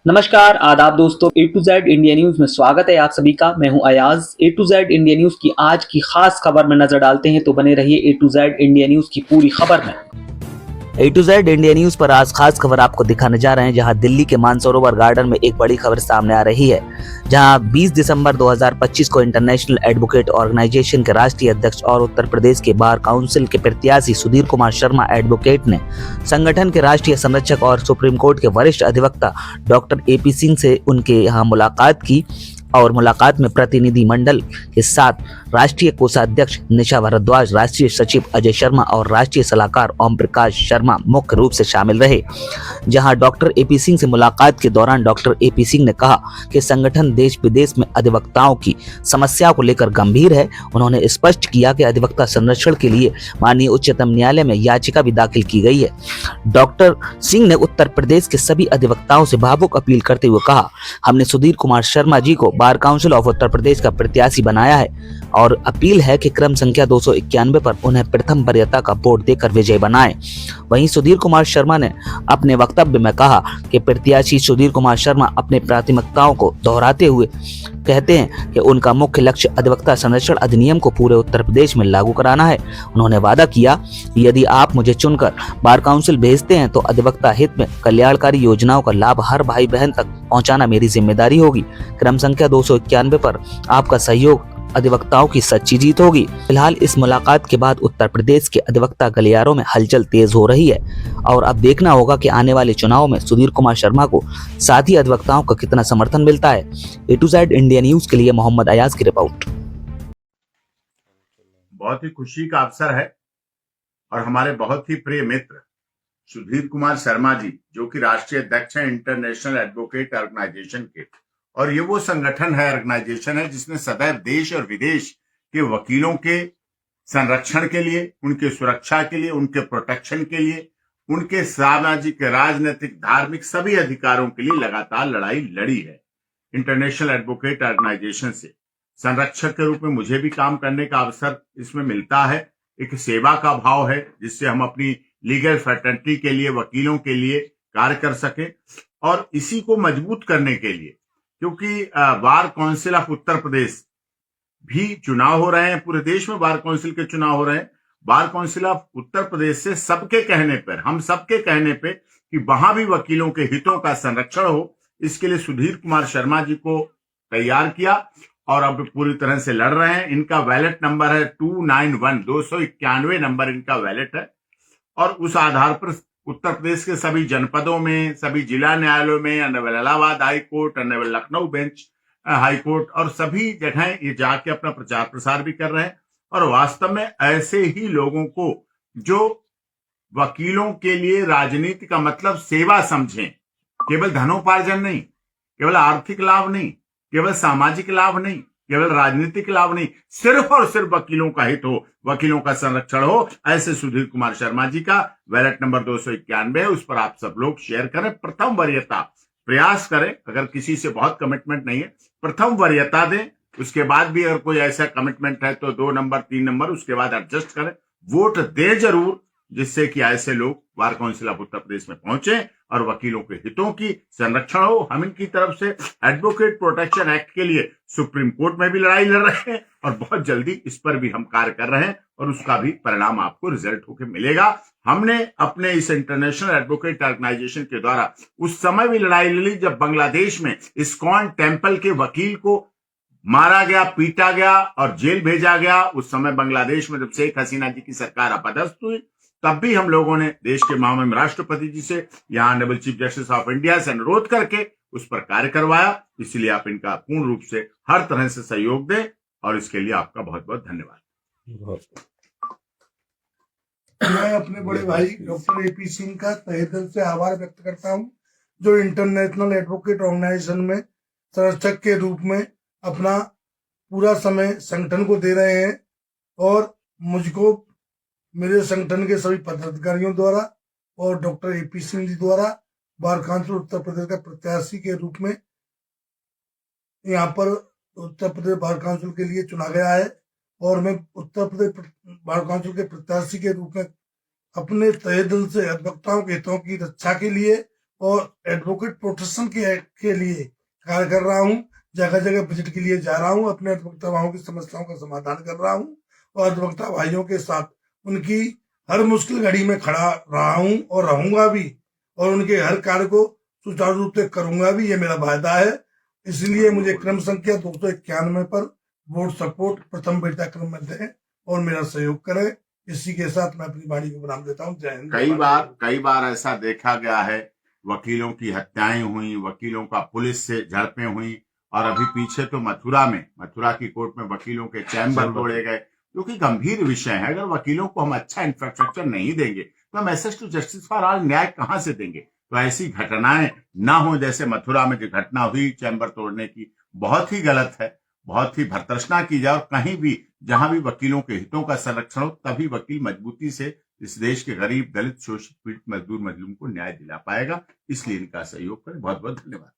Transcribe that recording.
नमस्कार, आदाब दोस्तों। ए टू जेड इंडिया न्यूज में स्वागत है आप सभी का। मैं हूं अयाज। ए टू जेड इंडिया न्यूज की आज की खास खबर में नजर डालते हैं, तो बने रहिए ए टू जेड इंडिया न्यूज की पूरी खबर में। ए टू जेड इंडिया न्यूज पर आज खास खबर आपको दिखाने जा रहे हैं, जहां दिल्ली के मानसरोवर गार्डन में एक बड़ी खबर सामने आ रही है, जहां 20 दिसंबर 2025 को इंटरनेशनल एडवोकेट ऑर्गेनाइजेशन के राष्ट्रीय अध्यक्ष और उत्तर प्रदेश के बार काउंसिल के प्रत्याशी सुधीर कुमार शर्मा एडवोकेट ने संगठन के राष्ट्रीय संरक्षक और सुप्रीम कोर्ट के वरिष्ठ अधिवक्ता डॉक्टर एपी सिंह से उनके यहाँ मुलाकात की और मुलाकात में प्रतिनिधि मंडल के साथ राष्ट्रीय कोषाध्यक्ष निशा भारद्वाज, राष्ट्रीय सचिव अजय शर्मा और राष्ट्रीय सलाहकार ओम प्रकाश शर्मा मुख्य रूप से शामिल रहे। जहां डॉक्टर एपी सिंह से मुलाकात के दौरान डॉक्टर एपी सिंह ने कहा कि संगठन देश विदेश में अधिवक्ताओं की समस्या को लेकर गंभीर है। उन्होंने स्पष्ट किया कि अधिवक्ता संरक्षण के लिए माननीय उच्चतम न्यायालय में याचिका भी दाखिल की गई है। डॉक्टर सिंह ने उत्तर प्रदेश के सभी अधिवक्ताओं से भावुक अपील करते हुए कहा, हमने सुधीर कुमार शर्मा जी को bar council of Uttar Pradesh का प्रत्याशी बनाया है और अपील है कि क्रम संख्या 291 पर उन्हें प्रथम वरीयता का वोट देकर विजय बनाएं। वहीं सुधीर कुमार शर्मा ने अपने वक्तव्य में कहा कि प्रत्याशी सुधीर कुमार शर्मा अपने प्राथमिकताओं को दोहराते हुए कहते हैं कि उनका मुख्य लक्ष्य अधिवक्ता संरक्षण अधिनियम को पूरे उत्तर प्रदेश में लागू कराना है। उन्होंने वादा किया कि यदि आप मुझे चुनकर बार काउंसिल भेजते हैं तो अधिवक्ता हित में कल्याणकारी योजनाओं का लाभ हर भाई बहन तक पहुंचाना मेरी जिम्मेदारी होगी। क्रम संख्या 291 पर आपका सहयोग अधिवक्ताओं की सच्ची जीत होगी। फिलहाल इस मुलाकात के बाद उत्तर प्रदेश के अधिवक्ता गलियारों में हलचल तेज हो रही है और अब देखना होगा कि आने वाले चुनाव में सुधीर कुमार शर्मा को साथी अधिवक्ताओं का कितना समर्थन मिलता है। ए टू जेड इंडिया न्यूज के लिए मोहम्मद अयाज की रिपोर्ट। बहुत ही खुशी का अवसर है और हमारे बहुत ही प्रिय मित्र सुधीर कुमार शर्मा जी, जो कि राष्ट्रीय अध्यक्ष हैं इंटरनेशनल एडवोकेट ऑर्गेनाइजेशन के, और ये वो संगठन है, ऑर्गेनाइजेशन है, जिसने सदैव देश और विदेश के वकीलों के संरक्षण के लिए, उनके सुरक्षा के लिए, उनके प्रोटेक्शन के लिए, उनके सामाजिक, राजनीतिक, धार्मिक सभी अधिकारों के लिए लगातार लड़ाई लड़ी है। इंटरनेशनल एडवोकेट ऑर्गेनाइजेशन से संरक्षक के रूप में मुझे भी काम करने का अवसर इसमें मिलता है। एक सेवा का भाव है जिससे हम अपनी लीगल फ्रेटर्निटी के लिए, वकीलों के लिए कार्य कर सके, और इसी को मजबूत करने के लिए, क्योंकि bar council of Uttar Pradesh भी चुनाव हो रहे हैं, पूरे देश में बार काउंसिल के चुनाव हो रहे हैं। Bar council of Uttar Pradesh से सबके कहने पर, हम सबके कहने पे कि वहां भी वकीलों के हितों का संरक्षण हो, इसके लिए सुधीर कुमार शर्मा जी को तैयार किया और अब पूरी तरह से लड़ रहे हैं। इनका वैलेट नंबर है 291, 291 नंबर इनका वैलेट है, और उस आधार पर उत्तर प्रदेश के सभी जनपदों में, सभी जिला न्यायालयों में, Allahabad high court, Lucknow bench high court और सभी जगह ये जाके अपना प्रचार प्रसार भी कर रहे हैं। और वास्तव में ऐसे ही लोगों को जो वकीलों के लिए राजनीति का मतलब सेवा समझें, केवल धनोपार्जन नहीं, केवल आर्थिक लाभ नहीं, केवल सामाजिक लाभ नहीं, केवल राजनीतिक लाभ नहीं, सिर्फ और सिर्फ वकीलों का हित हो, वकीलों का संरक्षण हो, ऐसे सुधीर कुमार शर्मा जी का वैलेट नंबर 291 है। उस पर आप सब लोग शेयर करें, प्रथम वरीयता प्रयास करें। अगर किसी से बहुत कमिटमेंट नहीं है, प्रथम वरीयता दें, उसके बाद भी अगर कोई ऐसा कमिटमेंट है तो 2 नंबर 3 नंबर उसके बाद एडजस्ट करें। वोट दे जरूर, जिससे कि ऐसे लोग bar council of Uttar Pradesh में पहुंचे और वकीलों के हितों की संरक्षण हो। हम इनकी तरफ से एडवोकेट प्रोटेक्शन एक्ट के लिए सुप्रीम कोर्ट में भी लड़ाई लड़ रहे हैं और बहुत जल्दी इस पर भी हम कार्य कर रहे हैं और उसका भी परिणाम आपको रिजल्ट होकर मिलेगा। हमने अपने इस इंटरनेशनल एडवोकेट ऑर्गेनाइजेशन के द्वारा उस समय भी लड़ाई लड़ी जब बांग्लादेश में इस्कॉन टेम्पल के वकील को मारा गया, पीटा गया और जेल भेजा गया। उस समय बांग्लादेश में जब शेख हसीना जी की सरकार अपदस्थ हुई, तब भी हम लोगों ने देश के माननीय राष्ट्रपति जी से, यहाँ honourable chief justice of India से अनुरोध करके उस पर कार्य करवाया। इसलिए आप इनका पूर्ण रूप से हर तरह से सहयोग दें और इसके लिए आपका बहुत बहुत धन्यवाद। मैं अपने बड़े भाई डॉक्टर एपी सिंह का तहे दिल से आभार व्यक्त करता हूं, जो इंटरनेशनल एडवोकेट ऑर्गेनाइजेशन में संरक्षक के रूप में अपना पूरा समय संगठन को दे रहे हैं और मुझको मेरे संगठन के सभी पदाधिकारियों द्वारा और डॉक्टर एपी सिंह जी द्वारा बार काउंसिल उत्तर प्रदेश का प्रत्याशी के रूप में यहाँ पर उत्तर प्रदेश बार काउंसिल के लिए चुना गया है और मैं उत्तर प्रदेश बार काउंसिल के प्रत्याशी के रूप में अपने तहे दिल से अधिवक्ताओं के हितों की रक्षा के लिए और एडवोकेट प्रोटेक्शन के लिए कार्य कर रहा हूँ। जगह जगह विजिट के लिए जा रहा हूँ, अपने अधिवक्ता भाइयों की समस्याओं का समाधान कर रहा हूँ और अधिवक्ता भाइयों के साथ उनकी हर मुश्किल घड़ी में खड़ा रहा हूँ और रहूंगा भी, और उनके हर कार्य को सुचारू रूप से करूंगा भी, ये मेरा वायदा है। इसलिए मुझे क्रम संख्या 291 पर वोट सपोर्ट प्रथम बेटा क्रम में दें और मेरा सहयोग करें। इसी के साथ मैं अपनी वाणी को विराम देता हूँ। जय हिंद। कई बार ऐसा देखा गया है, वकीलों की हत्याएं हुई, वकीलों का पुलिस से झड़पें हुई, और अभी पीछे तो मथुरा की कोर्ट में वकीलों के चैम्बर तोड़े गए, जो कि गंभीर विषय है। अगर वकीलों को हम अच्छा इंफ्रास्ट्रक्चर नहीं देंगे तो हम access to justice for all न्याय कहां से देंगे? तो ऐसी घटनाएं ना हो, जैसे मथुरा में जो घटना हुई चैम्बर तोड़ने की, बहुत ही गलत है, बहुत ही भर्त्सना की जाए। और कहीं भी जहां भी वकीलों के हितों का संरक्षण हो, तभी वकील मजबूती से इस देश के गरीब, दलित, शोषित, पीड़ित, मजदूर, मजलूम को न्याय दिला पाएगा। इसलिए इनका सहयोग करें। बहुत बहुत धन्यवाद।